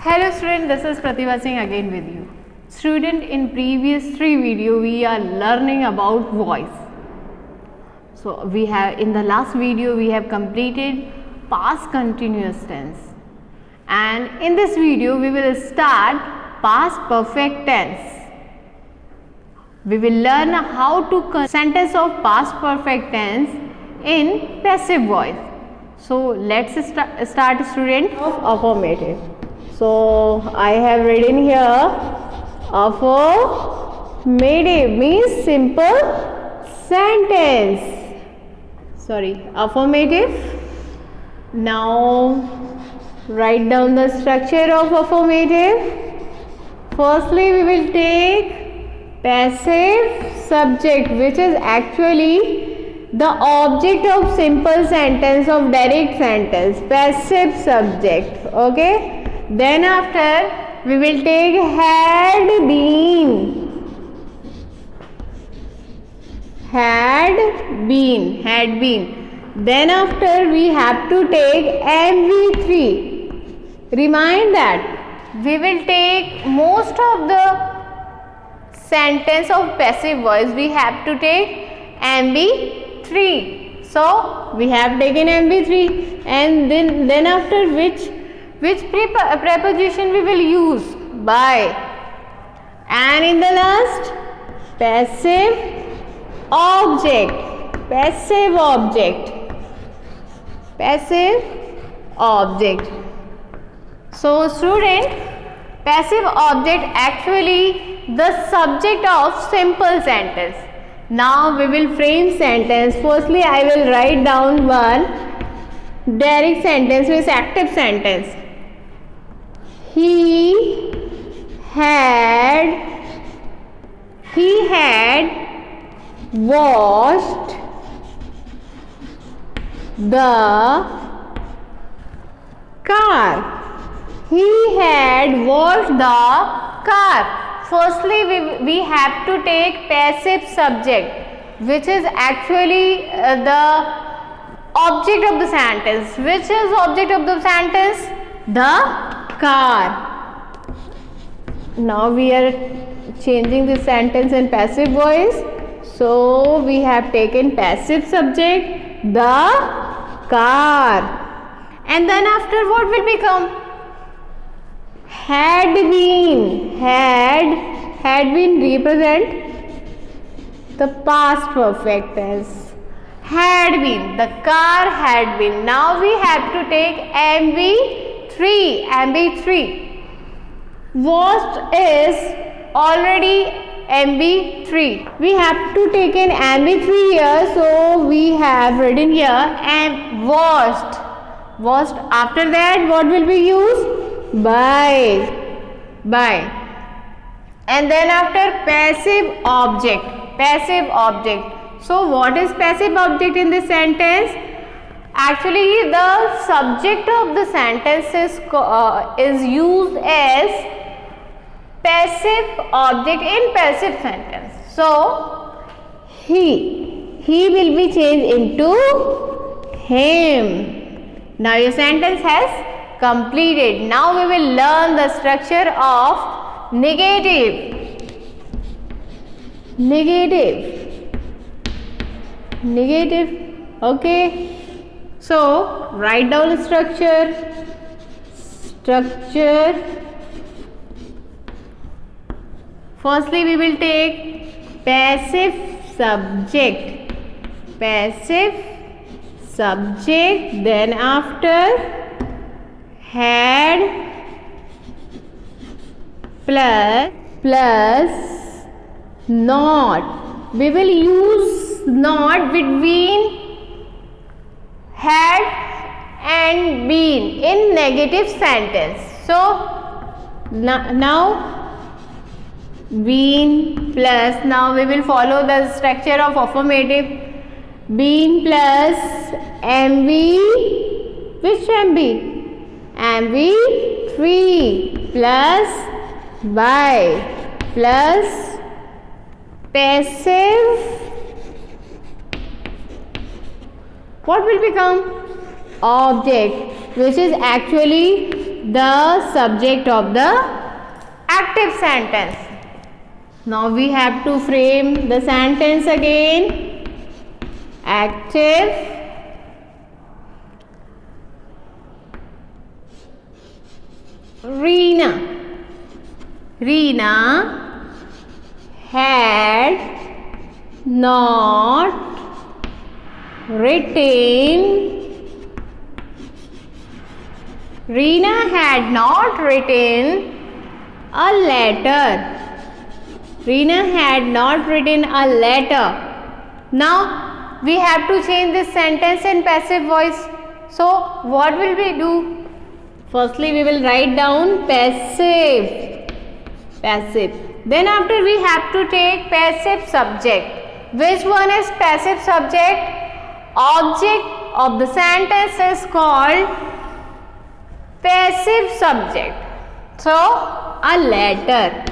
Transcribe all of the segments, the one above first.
Hello student, this is Pratibha Singh again with you. Student, in previous 3 video we are learning about voice. So we have in the last video we have completed past continuous tense, and in this video we will start past perfect tense. We will learn how to sentence of past perfect tense in passive voice. So let's start student of affirmative. So I have written here affirmative means simple sentence. Affirmative. Now write down the structure of affirmative. Firstly we will take passive subject, which is actually the object of simple sentence, of direct sentence, passive subject. Okay. Then after we will take had been. Then after we have to take MV3. Remind that we will take most of the sentence of passive voice, we have to take MV3. So we have taken MV3, and then after which preposition we will use? By. And in the last, passive object. So student, passive object actually the subject of simple sentence. Now we will frame sentence. Firstly I will write down one direct sentence with active sentence. He had washed the car. Firstly we have to take passive subject, which is actually the object of the sentence. Which is object of the sentence? The car. Now we are changing the sentence in passive voice. So we have taken passive subject, the car. And then after what will become? Had been represent the past perfect tense. Had been, the car had been. Now we have to take MV3. Washed is already MV3. We have to take an MV3 here, so we have written here and washed. After that what will be used? By. And then after passive object. So what is passive object in this sentence? Actually the subject of the sentence is used as passive object in passive sentence. So he will be changed into him. Now your sentence has completed. Now we will learn the structure of negative. Okay. So write down the structure. Firstly we will take passive subject, then after had plus not. We will use not between had and been in negative sentence. So now been plus, now we will follow the structure of affirmative. Been plus MV, which MV? MV3 plus by plus passive. What will become? Object, which is actually the subject of the active sentence. Now we have to frame the sentence again. Active, Reena had not written a letter. Reena had not written a letter. Now we have to change this sentence in passive voice. So what will we do? Firstly we will write down passive. Then after we have to take passive subject. Which one is passive subject? Object of the sentence is called passive subject. So a letter.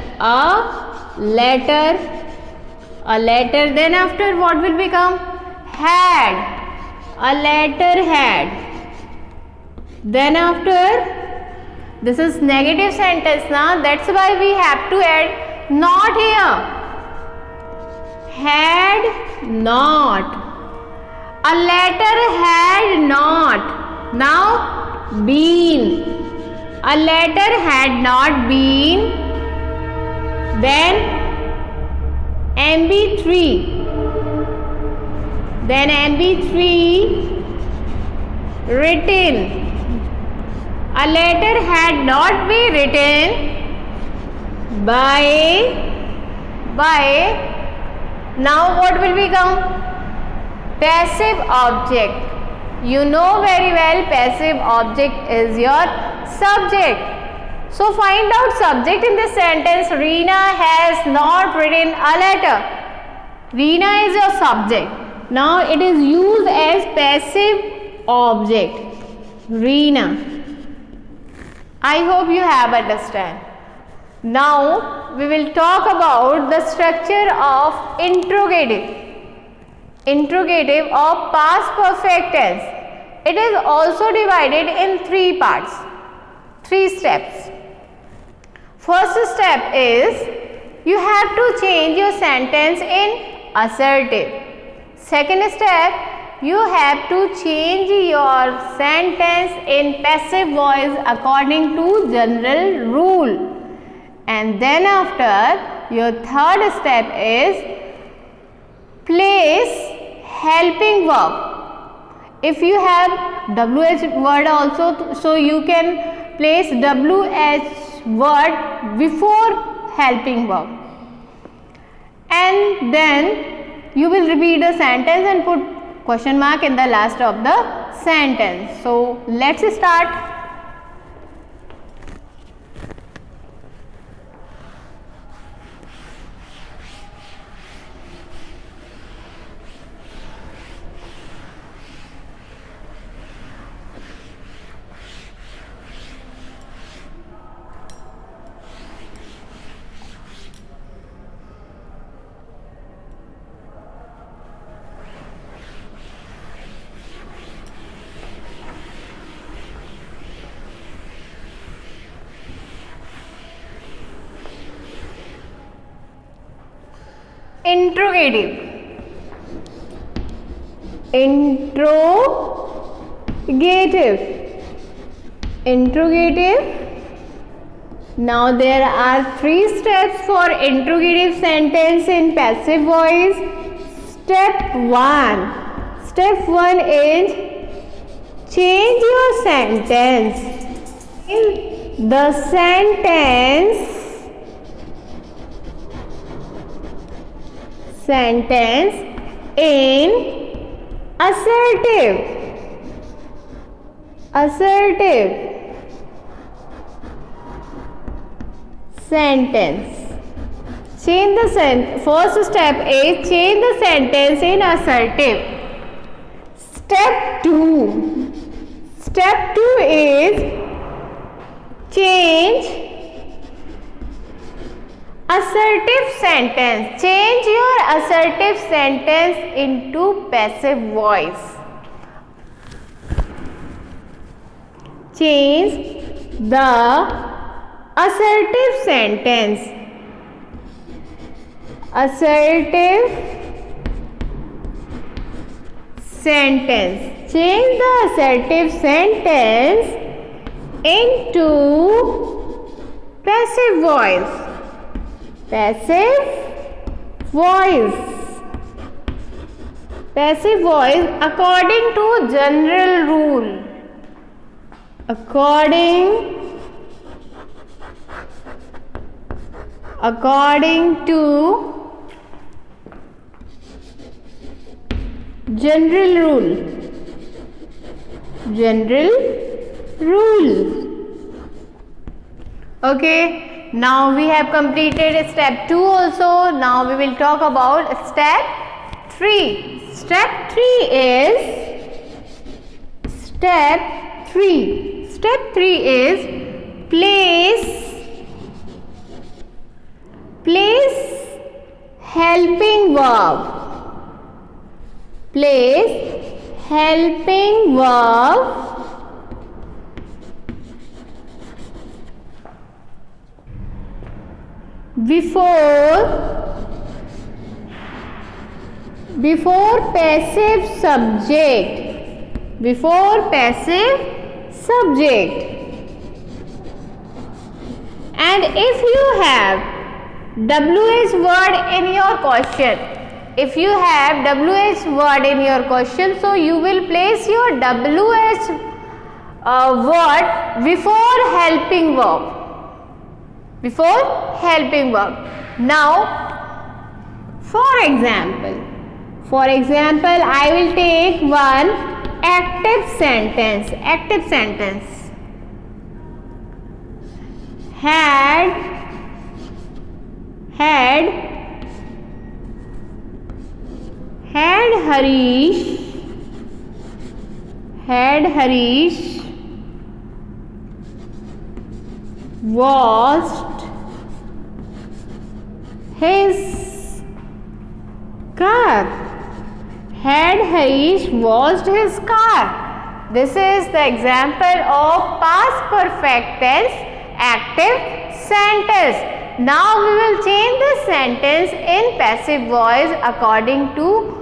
Then after what will become? Had. A letter had. Then after, this is negative sentence now, that's why we have to add not here. Had not. A letter had not. Now been. A letter had not been. Then MB3. Then MB3 written. A letter had not been written by. Now what will become? Passive object. You know very well passive object is your subject. So find out subject in this sentence. Reena has not written a letter. Reena is your subject. Now it is used as passive object. Reena. I hope you have understand. Now we will talk about the structure of interrogative. Interrogative of past perfect tense. It is also divided in 3 parts, 3 steps. First step is you have to change your sentence in assertive. Second step, you have to change your sentence in passive voice according to general rule. And then after, your third step is place helping verb. If you have WH word also, so you can place WH word before helping verb. And then you will repeat the sentence and put question mark in the last of the sentence. So let's start. Interrogative. Interrogative. Now there are 3 steps for interrogative sentence in passive voice. Step 1. Step 1 is change your sentence. The sentence in assertive sentence. Change the first step is change the sentence in assertive. Step 2 is change assertive sentence. Change your assertive sentence into passive voice. Change the assertive sentence. Assertive sentence. Change the assertive sentence into passive voice. Passive voice. Passive voice according to general rule. According to general rule. General rule. Okay, now we have completed step 2 also. Now we will talk about step 3. Step 3 is place helping verb. Place helping verb before passive subject. Before passive subject. And if you have WH word in your question, so you will place your WH word before helping verb. Now, for example, I will take one active sentence. Had Harish washed his car. Had Harish washed his car. This is the example of past perfect tense active sentence. Now we will change the sentence in passive voice according to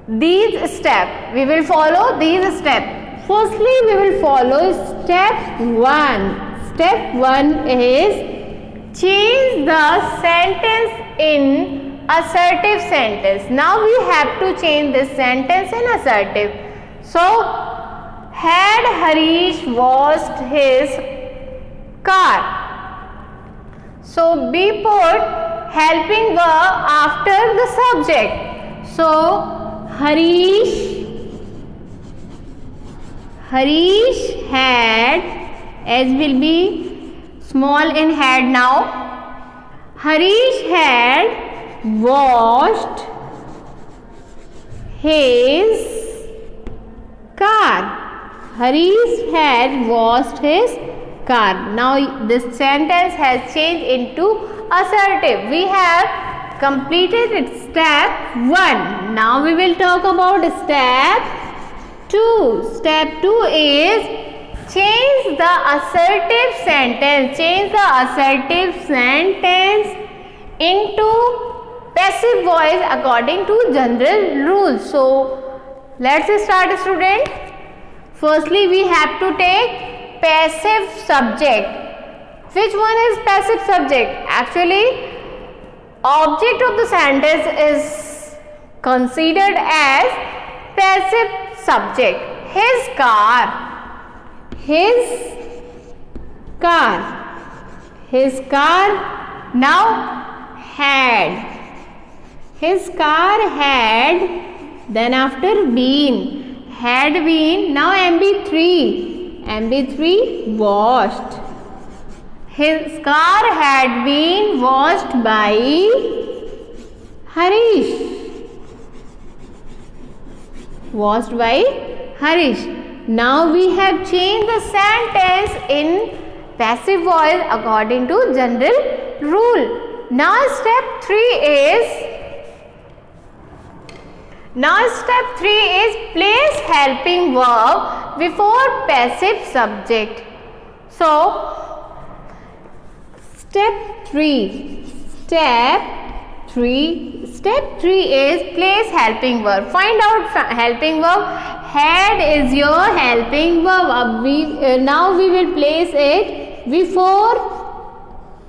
these steps. We will follow these steps. Firstly, we will follow step 1. Step 1 is change the sentence in assertive sentence. Now we have to change this sentence in assertive. So, had Harish washed his car. So, we put helping verb after the subject. So, Harish had, as will be small in had now. Harish had washed his car. Harish had washed his car. Now this sentence has changed into assertive. We have completed step 1. Now we will talk about step 2. Step 2 is change the assertive sentence. Into passive voice according to general rules. So let's start, student. Firstly, we have to take passive subject. Which one is passive subject? Actually, object of the sentence is considered as passive subject. His car. Now had. His car had, then after been. Had been. Now MB3 washed. His car had been washed by Harish. Now we have changed the sentence in passive voice according to general rule. Now step 3 is place helping verb before passive subject. So step 3 is place helping verb. Find out helping verb. Had is your helping verb. Now we will place it before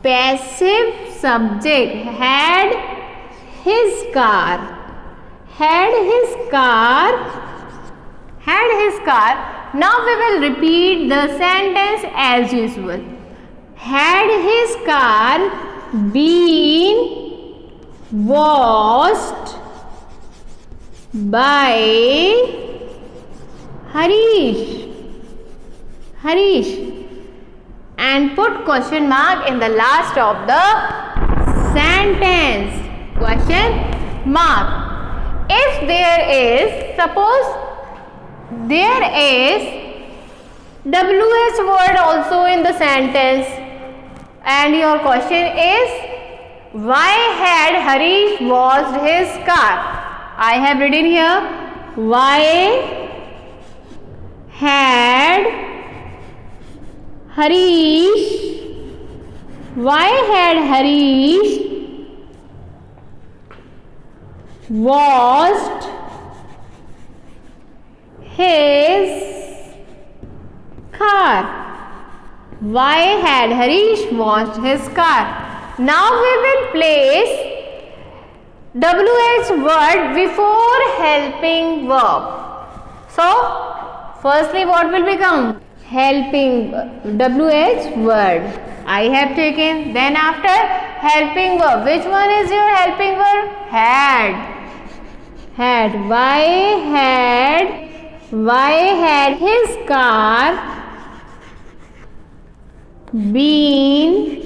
passive subject. Had his car. Had his car. Had his car. Now we will repeat the sentence as usual. Had his car been washed by Harish, and put question mark in the last of the sentence. Question mark. If there is, suppose there is WH word also in the sentence, and your question is, why had Harish washed his car? I have written here, why had Harish washed his car? Why had Harish washed his car? Now we will place WH word before helping verb. So firstly what will become? Helping WH word. I have taken. Then after helping verb. Which one is your helping verb? Had. Why had his car been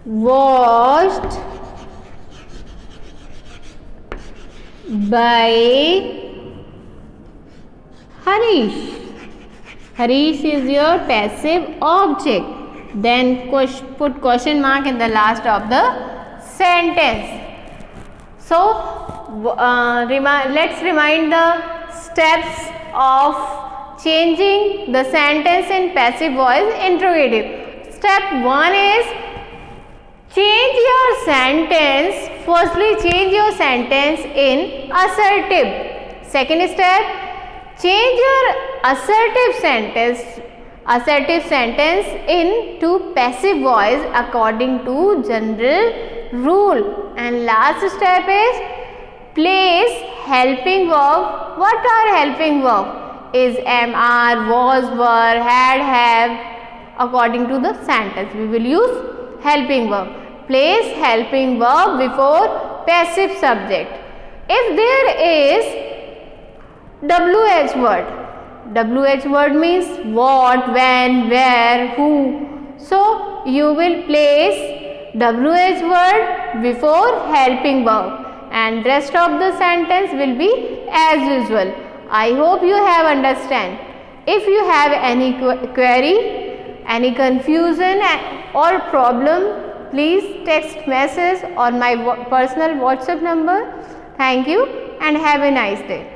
washed by Harish? Harish is your passive object. Then put question mark in the last of the sentence. So let's remind the steps of changing the sentence in passive voice interrogative. Step 1 is change your sentence. Firstly, change your sentence in assertive. Second step, change your assertive sentence into passive voice according to general rule. And last step is place helping verb. What are helping verb? Is, am, are, was, were, had, have. According to the sentence, we will use helping verb. Place helping verb before passive subject. If there is WH word means what, when, where, who. So you will place WH word before helping verb, and rest of the sentence will be as usual. I hope you have understand. If you have any query, any confusion or problem, please text message on my personal WhatsApp number. Thank you and have a nice day.